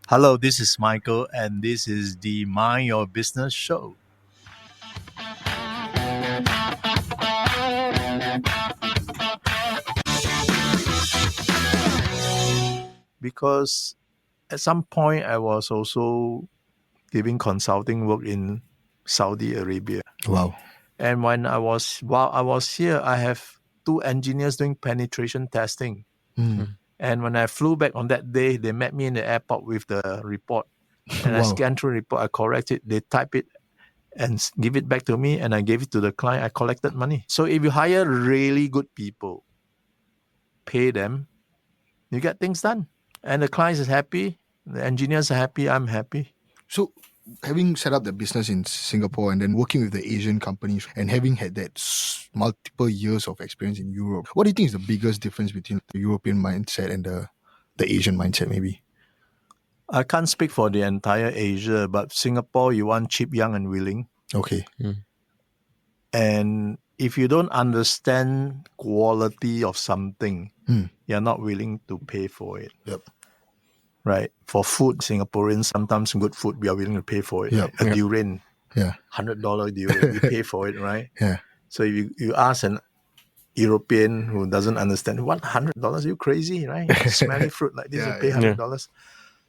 Hello, this is Michael, and this is the Mind Your Business Show. Because at some point, I was also giving consulting work in Saudi Arabia. Wow. And while I was here, I have 2 engineers doing penetration testing. And when I flew back on that day, they met me in the airport with the report. And I Wow. scanned through the report, I correct it, they type it and give it back to me, and I gave it to the client. I collected money. So if you hire really good people, pay them, you get things done. And the client is happy, the engineers are happy, I'm happy. So, having set up the business in Singapore and then working with the Asian companies and having had that multiple years of experience in Europe, what do you think is the biggest difference between the European mindset and the Asian mindset, maybe? I can't speak for the entire Asia, but Singapore, you want cheap, young, and willing. Okay. And if you don't understand quality of something, you're not willing to pay for it. Yep. Right? For food, Singaporeans, sometimes good food, we are willing to pay for it. Yep. A durian, Yeah. $100 durian, we pay for it, right? Yeah. So if you ask an European who doesn't understand, what, $100? You crazy, right? Smelly fruit like this, you pay $100.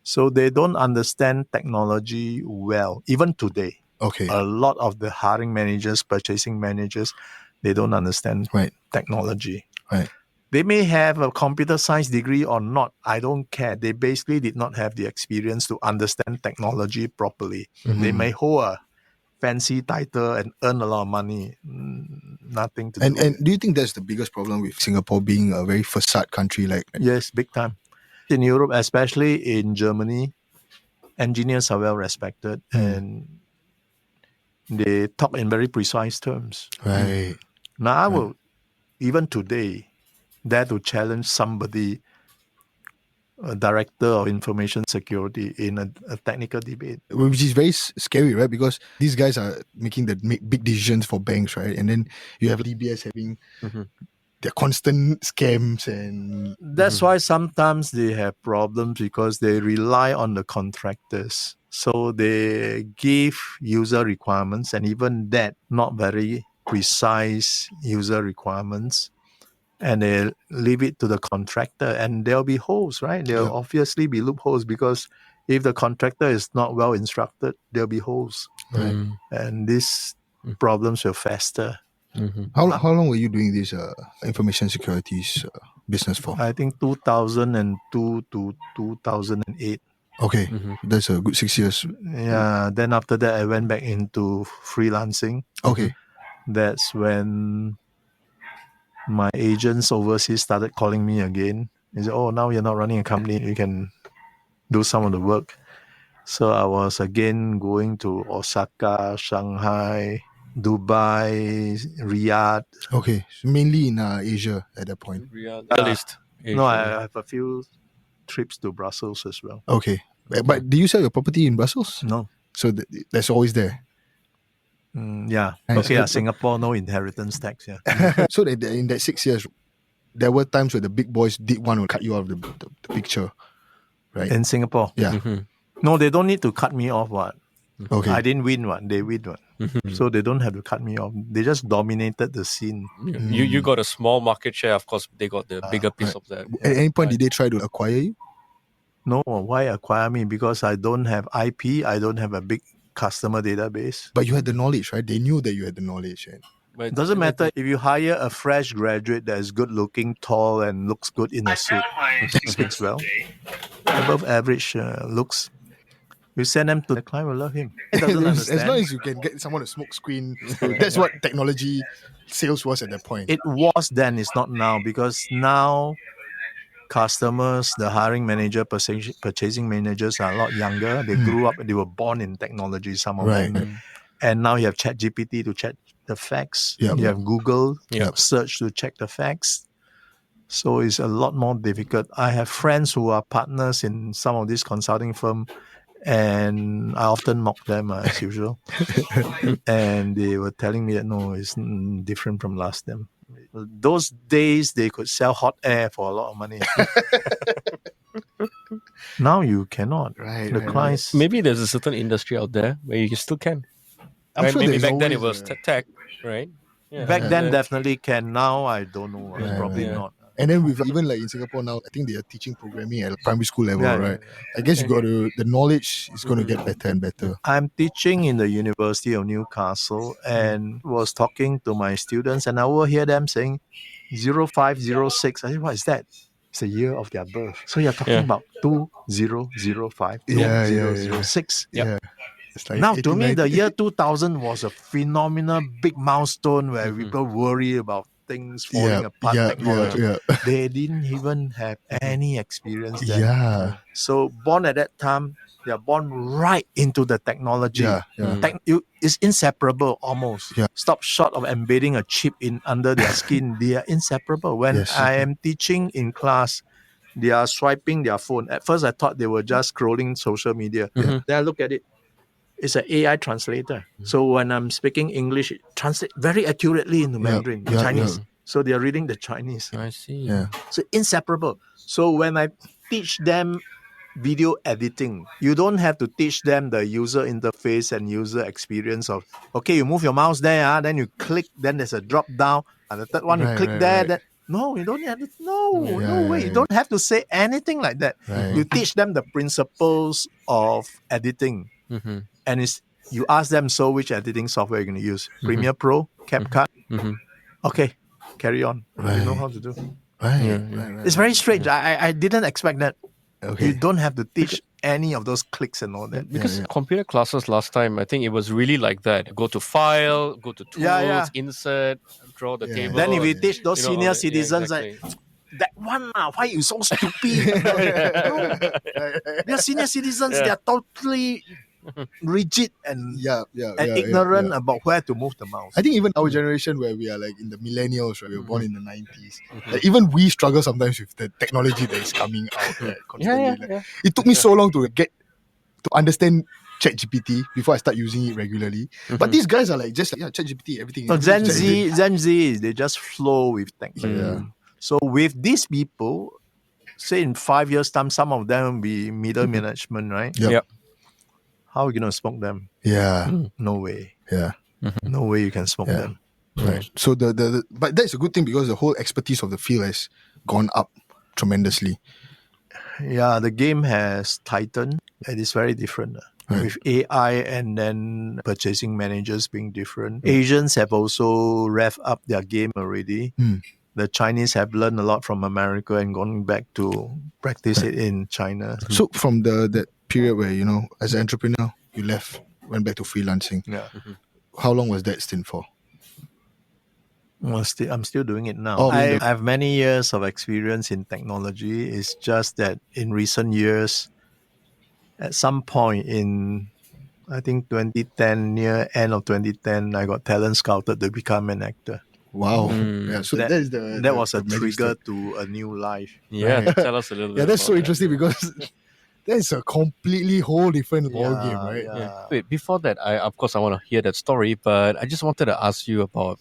So they don't understand technology well, even today. Okay. A lot of the hiring managers, purchasing managers, they don't understand technology. Right. They may have a computer science degree or not. I don't care. They basically did not have the experience to understand technology properly. They may hold a fancy title and earn a lot of money. Nothing to do. And do you think that's the biggest problem with Singapore being a very facade country? Yes, big time. In Europe, especially in Germany, engineers are well respected and they talk in very precise terms. Right. Now, I will, even today, dare to challenge somebody, a director of information security, in a technical debate. Which is very scary, right? Because these guys are making big decisions for banks, right? And then you have DBS having their constant scams and... That's why sometimes they have problems because they rely on the contractors. So they give user requirements, and even that, not very precise user requirements. And they leave it to the contractor, and there'll be holes, right? There'll obviously be loopholes because if the contractor is not well instructed, there'll be holes. Right. And these problems will fester. How long were you doing this information securities business for? I think 2002 to 2008. Okay, that's a good 6 years. Yeah, then after that, I went back into freelancing. Okay. That's when my agents overseas started calling me again. They said, oh, now you're not running a company, you can do some of the work. So I was again going to Osaka, Shanghai, Dubai, Riyadh. Okay, so mainly in Asia at that point. Middle East. Asia. No, I have a few trips to Brussels as well. Okay. But do you sell your property in Brussels? No. So that's always there? Yeah. Okay, Singapore, no inheritance tax. Yeah. So in that 6 years, there were times where the big boys did want to cut you out of the picture, right? In Singapore? Yeah. No, they don't need to cut me off. What? Okay. I didn't win one. They win one. So they don't have to cut me off. They just dominated the scene. You got a small market share. Of course, they got the bigger piece of that. At any point, did they try to acquire you? No, why acquire me? Because I don't have IP. I don't have a big customer database. But you had the knowledge, right? They knew that you had the knowledge. It doesn't matter if you hire a fresh graduate that is good looking, tall, and looks good in a suit, speaks well, above average looks. You send them to the client, will love him. He doesn't understand. As long as you can get someone a smoke screen, that's what technology sales was at that point. It was then, it's not now, because now customers, the hiring manager, purchasing managers are a lot younger. They grew up, they were born in technology, some of them. And now you have ChatGPT to check the facts. You have Google search to check the facts. So it's a lot more difficult. I have friends who are partners in some of these consulting firms, and I often mock them as usual. And they were telling me that no, it's different from last time. Those days, they could sell hot air for a lot of money. Now you cannot. Right, The right, clients. Maybe there's a certain industry out there where you still can. I'm Right? sure Maybe there's back then it always was a- tech, right? Yeah. Back and then definitely can. Now I don't know. Right, Probably right. not. And then with even like in Singapore now, I think they are teaching programming at primary school level, Yeah, right? yeah. I guess you Okay. got to the knowledge is going to get better and better. I'm teaching in the University of Newcastle and was talking to my students, and I will hear them saying 0506. I said, what is that? It's the year of their birth. So you're talking Yeah. about 2005, Yeah, 2006. Yep. Yeah. It's like Now, to me, the 1890. year 2000 was a phenomenal big milestone where Mhm. people worry about things falling Yeah, apart, yeah, technology. yeah, They didn't even have any experience then. yeah, So born at that time, they are born right into the technology. yeah, yeah. It's inseparable almost. Yeah. Stop short of embedding a chip in under their skin. They are inseparable. When Yes. I am teaching in class, they are swiping their phone. At first, I thought they were just scrolling social media. Mhm. Then I look at it. It's an AI translator. So when I'm speaking English, it translates very accurately into Mandarin, yeah, Chinese. So they are reading the Chinese. I see. Yeah. So inseparable. So when I teach them video editing, you don't have to teach them the user interface and user experience of, okay, you move your mouse there, then you click, then there's a drop down, and the third one you Right, click right, there. right. That no, you don't have to. No, Yeah, no way. yeah, You don't have to say anything like that. Right. You teach them the principles of editing, Mm-hmm. and it's you ask them, so which editing software you're going to use? Premiere Pro, CapCut. Mm-hmm. Okay, carry on. You know Right. how to do. Right. Yeah, Right, right. It's very strange. I didn't expect that. Okay. You don't have to teach any of those clicks and all that. Because yeah. computer classes last time, I think it was really like that. Go to file, go to tools, Yeah. insert, draw the Yeah. table. Then if we Yeah. teach those you know, all senior that. Yeah, citizens, exactly. that one, why you so stupid? No, they're senior citizens. Yeah. They're totally rigid and Yeah, ignorant about where to move the mouse. I think even our generation where we are like in the millennials, right? We were born in the 90s. Mhm. Like, even we struggle sometimes with the technology that is coming out, right? Constantly. Yeah, Like, yeah. it took me so long to get to understand ChatGPT before I start using it regularly. But these guys are like just like, yeah, ChatGPT, everything. No, everything Gen Z, they just flow with technology. Yeah. So with these people, say in 5 years' time, some of them will be middle management, right? Yep. Yep. How are you gonna smoke them? Yeah. No way. Yeah. No way you can smoke Yeah. them. Right. So the but that's a good thing because the whole expertise of the field has gone up tremendously. Yeah, the game has tightened. It is very different. Right. With AI and then purchasing managers being different. Asians have also revved up their game already. The Chinese have learned a lot from America and gone back to practice it in China. So from that period where, as an entrepreneur, you went back to freelancing. Yeah. How long was that stint for? Well, I'm still doing it now. Oh, I have many years of experience in technology. It's just that in recent years, at some point in, I think 2010, near end of 2010, I got talent scouted to become an actor. Wow. Yeah. So that is that was a trigger to a new life. Yeah, Right. tell us a little bit. Yeah, that's about so that. interesting because that's a completely whole different ball game, right? Yeah. Wait, before that, I want to hear that story, but I just wanted to ask you about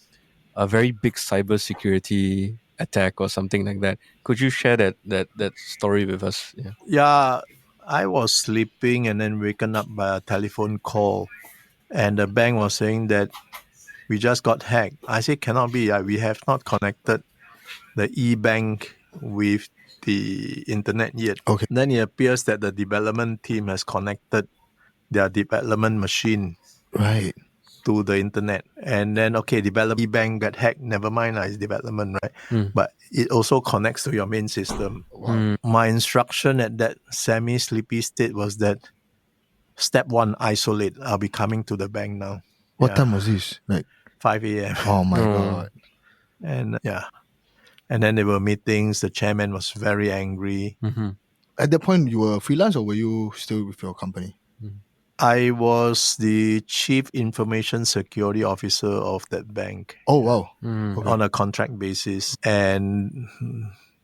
a very big cybersecurity attack or something like that. Could you share that story with us? Yeah. Yeah, I was sleeping and then waken up by a telephone call, and the bank was saying that we just got hacked. I said, cannot be. We have not connected the e-bank with the internet yet. Okay. Then it appears that the development team has connected their development machine Right. to the internet. And then, okay, development e-bank got hacked. Never mind, it's development, right? But it also connects to your main system. Wow. My instruction at that semi-sleepy state was that step 1, isolate. I'll be coming to the bank now. What time was this? Like 5 a.m. Oh my god. And and then there were meetings. The chairman was very angry. At that point you were freelance or were you still with your company? I was the chief information security officer of that bank. Oh wow. Okay. On a contract basis. And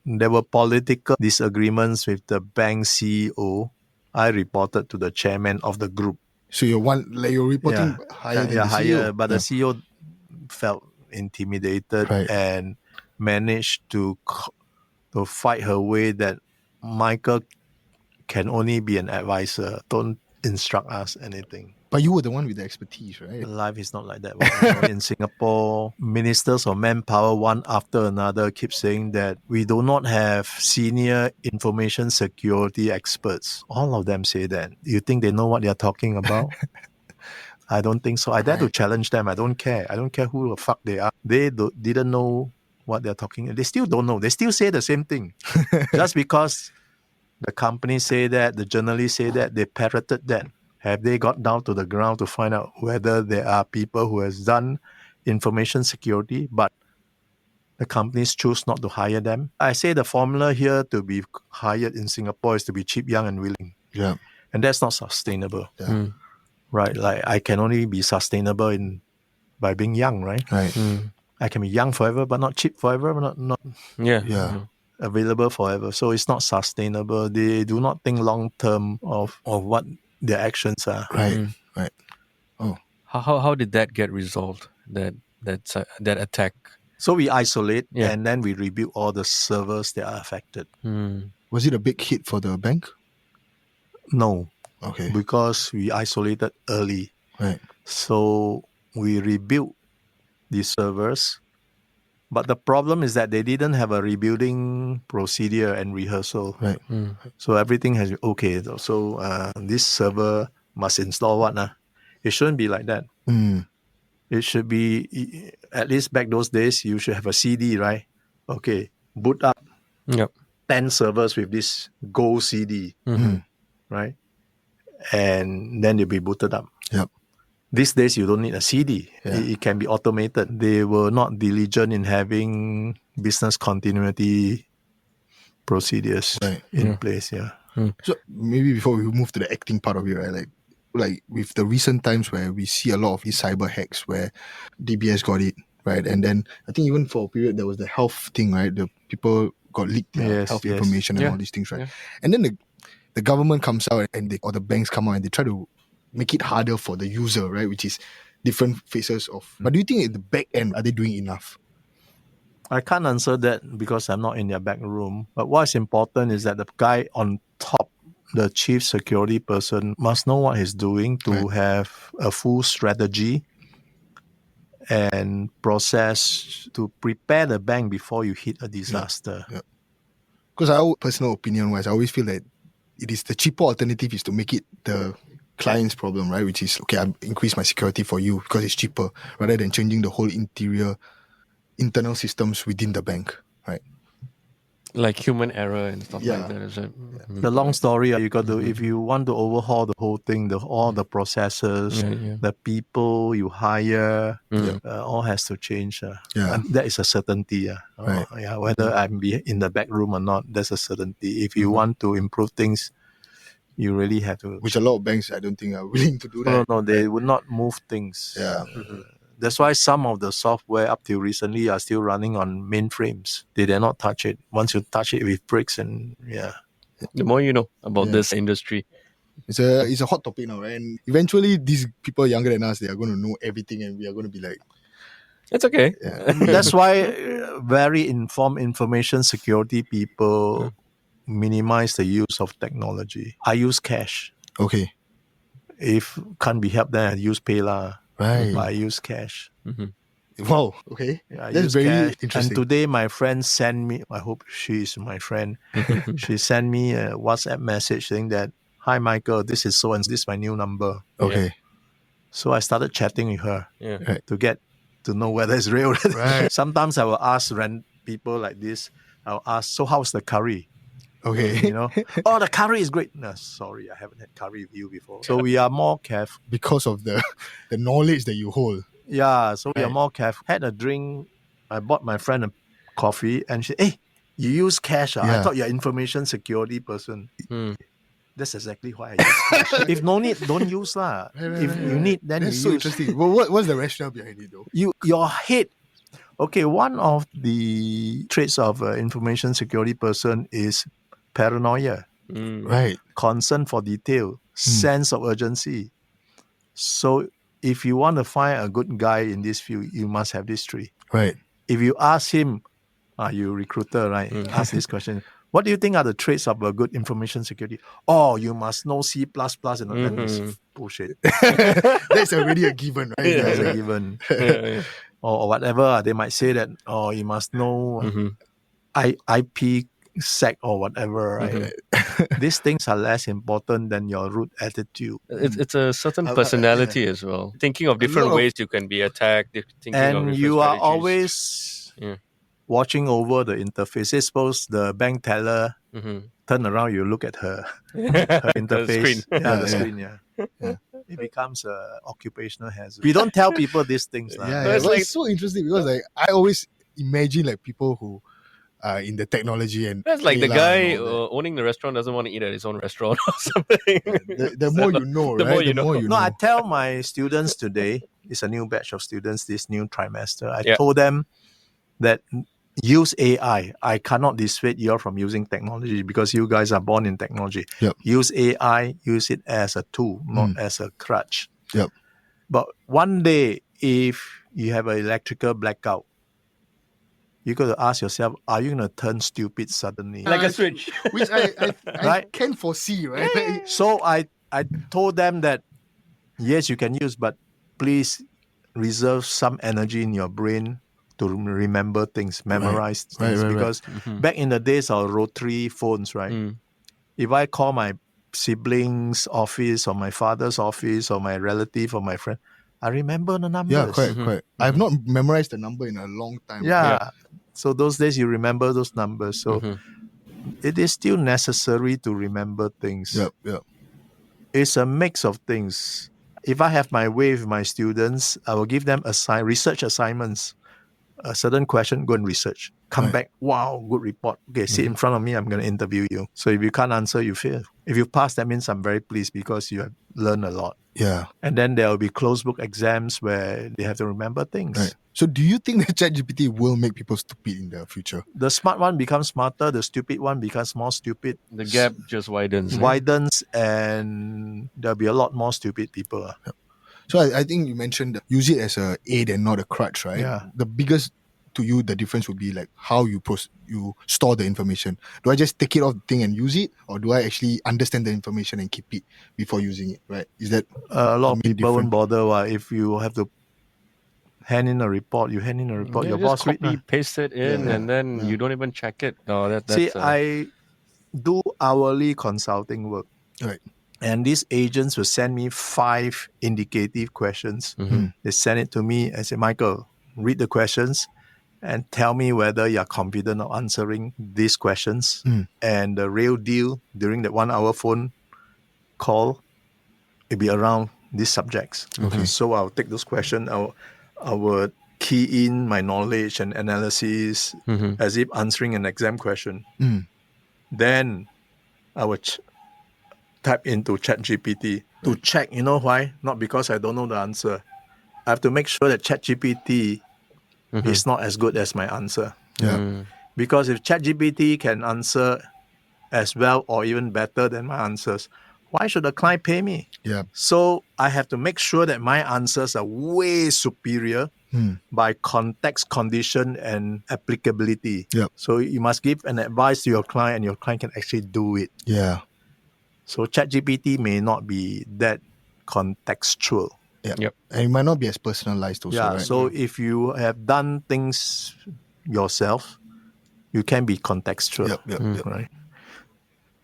there were political disagreements with the bank CEO. I reported to the chairman of the group. So you're reporting higher than the CEO. But the CEO felt intimidated and managed to fight her way that Michael can only be an advisor. Don't instruct us anything. But you were the one with the expertise, right? Life is not like that. What you know, in Singapore, ministers of manpower, one after another, keep saying that we do not have senior information security experts. All of them say that. You think they know what they're talking about? I don't think so. I dare to challenge them. I don't care. I don't care who the fuck they are. They didn't know what they're talking. They still don't know. They still say the same thing. Just because the companies say that, the journalists say that, they parroted that. Have they got down to the ground to find out whether there are people who has done information security, but the companies choose not to hire them? I say the formula here to be hired in Singapore is to be cheap, young, and willing. Yeah. And that's not sustainable. Yeah. Right? Like I can only be sustainable by being young, right? Right. I can be young forever, but not cheap forever, not Yeah. available forever. So it's not sustainable. They do not think long term of what their actions are. Right. Right. Oh. How did that get resolved? That attack. So we isolate Yeah. and then we rebuild all the servers that are affected. Was it a big hit for the bank? No, Okay. because we isolated early. Right. So we rebuilt the servers. But the problem is that they didn't have a rebuilding procedure and rehearsal. Right. So everything has okay. So this server must install what? It shouldn't be like that. It should be, at least back those days, you should have a CD, right? Okay, boot up Yep. 10 servers with this Go CD, right? And then they'll be booted up. Yep. These days, you don't need a CD. Yeah. It can be automated. They were not diligent in having business continuity procedures in place. Yeah. So maybe before we move to the acting part of it, right? Like with the recent times where we see a lot of these cyber hacks where DBS got it, right? And then I think even for a period there was the health thing, right? The people got leaked their health information and all these things, right? Yeah. And then the government comes out and or the banks come out and they try to make it harder for the user, right? Which is different phases of. But do you think at the back end are they doing enough? I can't answer that because I'm not in their back room. But what's important is that the guy on top, the chief security person, must know what he's doing to have a full strategy and process to prepare the bank before you hit a disaster. Because our personal opinion wise, I always feel that it is the cheaper alternative is to make it the client's problem, right? Which is, okay, I increase my security for you because it's cheaper, rather than changing the whole internal systems within the bank, right? Like human error and stuff like that. Is it? The long story, you got to, if you want to overhaul the whole thing, all the processes, the people you hire, all has to change. And that is a certainty. Whether I'm in the back room or not, that's a certainty. If you want to improve things, you really have to. Which a lot of banks, I don't think, are willing to do that. No, they would not move things. Yeah. That's why some of the software up till recently are still running on mainframes. They dare not touch it. Once you touch it with bricks and The more you know about this industry. It's a hot topic now, right? And eventually these people younger than us, they are going to know everything and we are going to be like, it's okay. That's why very informed information security people minimize the use of technology. I use cash. Okay. If can't be helped, then I use PayLah. Right. But I use cash. Wow. Okay. That's very interesting. And today my friend sent me, I hope she is my friend, she sent me a WhatsApp message saying that, "Hi Michael, this is so and this is my new number." Okay. So I started chatting with her to get to know whether it's real. Right. Sometimes I will ask people like this, I'll ask, "So how's the curry?" Okay. Oh, the curry is great. No, sorry, I haven't had curry with you before. So we are more careful. Because of the knowledge that you hold. Yeah, so we are more careful. Had a drink. I bought my friend a coffee and she said, "Hey, you use cash? I thought you're an information security person." That's exactly why I use cash. If no need, don't use lah. If you need, then That's you so use. interesting. Well, what's the rationale behind it though? Your head. Okay, one of the traits of an information security person is paranoia. Right. Concern for detail, sense of urgency. So if you want to find a good guy in this field, you must have these three. Right. If you ask him, are you a recruiter, right? Ask this question. What do you think are the traits of a good information security? Oh, you must know C++ and it's bullshit. That's already a given, right? That's a given. Or whatever. They might say that, oh, you must know IP sec or whatever, right? These things are less important than your root attitude. It's a certain personality as well. Thinking of different lot of- ways you can be attacked. Thinking of And different you are strategies. always watching over the interface. Say suppose the bank teller turn around, you look at her interface. screen. The screen, It becomes a occupational hazard. We don't tell people these things. It's But like- it's so interesting because like I always imagine like people who are in the technology and That's like the Kayla guy and all owning the restaurant doesn't want to eat at his own restaurant or something. that. The more you know, the right? more you the more know. you No, know. I tell my students today, it's a new batch of students, this new trimester. I Yeah. told them that use AI. I cannot dissuade you from using technology because you guys are born in technology. Yep. Use AI, use it as a tool, not as a crutch. Yep. But one day, if you have an electrical blackout, you got to ask yourself, are you going to turn stupid suddenly? Like a switch. Which I Right? can foresee, right? So I told them that, yes, you can use, but please reserve some energy in your brain to remember things, memorize things. right. Because back in the days of rotary phones, right? If I call my siblings' office or my father's office or my relative or my friend, I remember the numbers. Yeah, correct. I've not memorized the number in a long time. Yeah. So those days you remember those numbers. So it is still necessary to remember things. Yep. It's a mix of things. If I have my way with my students, I will give them research assignments. A certain question, go and research. Come back, wow, good report. Okay, sit in front of me, I'm going to interview you. So if you can't answer, you fail. If you pass, that means I'm very pleased because you have learned a lot. Yeah. And then there will be closed book exams where they have to remember things. Right. So do you think that ChatGPT will make people stupid in the future? The smart one becomes smarter, the stupid one becomes more stupid. The gap just widens. Widens, and there'll be a lot more stupid people. So I think you mentioned that use it as a aid and not a crutch, right? Yeah. The biggest to you, the difference would be like how you store the information. Do I just take it off the thing and use it, or do I actually understand the information and keep it before using it? Right? Is that A lot of main people won't difference? bother. If you have to hand in a report, you hand in a report. Your just boss read. copy, paste it in, and then you don't even check it. No, that's See, I do hourly consulting work. Right. And these agents will send me 5 indicative questions. They send it to me and say, Michael, read the questions and tell me whether you're confident of answering these questions. And the real deal during that 1 hour phone call, it'll be around these subjects. Okay. So I'll take those questions, I will key in my knowledge and analysis as if answering an exam question. Then I will type into ChatGPT to check. You know why? Not because I don't know the answer. I have to make sure that ChatGPT is not as good as my answer. Yeah. Because if ChatGPT can answer as well or even better than my answers, why should the client pay me? Yeah. So I have to make sure that my answers are way superior by context, condition, and applicability. Yep. So you must give an advice to your client and your client can actually do it. Yeah. So ChatGPT may not be that contextual. Yeah. Yep. And it might not be as personalized also, right? So if you have done things yourself, you can be contextual. Yep. Right.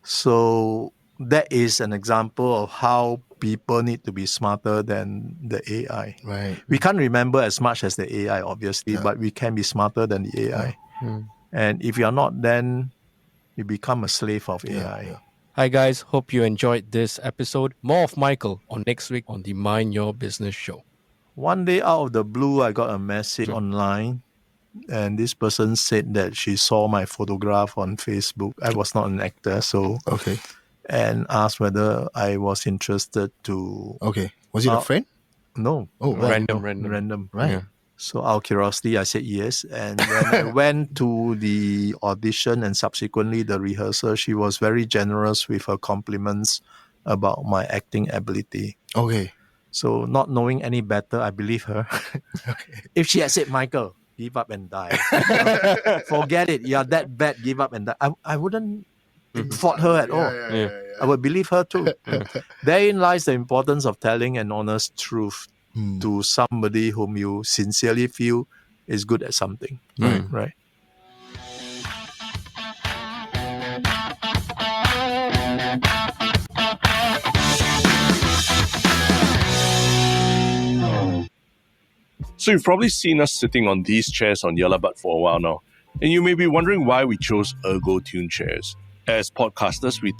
So that is an example of how people need to be smarter than the AI. Right. We can't remember as much as the AI, obviously, but we can be smarter than the AI. And if you're not, then you become a slave of AI. Yeah. Hi guys, hope you enjoyed this episode. More of Michael on next week on the Mind Your Business show. One day out of the blue, I got a message online, and this person said that she saw my photograph on Facebook. I was not an actor, so Okay. and asked whether I was interested to. Okay. Was it a friend? No. Oh, wow. Random. Right. Yeah. So out of curiosity, I said yes. And when I went to the audition and subsequently the rehearsal, she was very generous with her compliments about my acting ability. Okay. So not knowing any better, I believe her. If she had said, Michael, give up and die. Forget it. You're that bad, give up and die. I wouldn't fault her at all. Yeah. I would believe her too. Therein lies the importance of telling an honest truth to somebody whom you sincerely feel is good at something. Right. So you've probably seen us sitting on these chairs on Yellow Butt for a while now, and you may be wondering why we chose ergo-tuned chairs. As podcasters, we take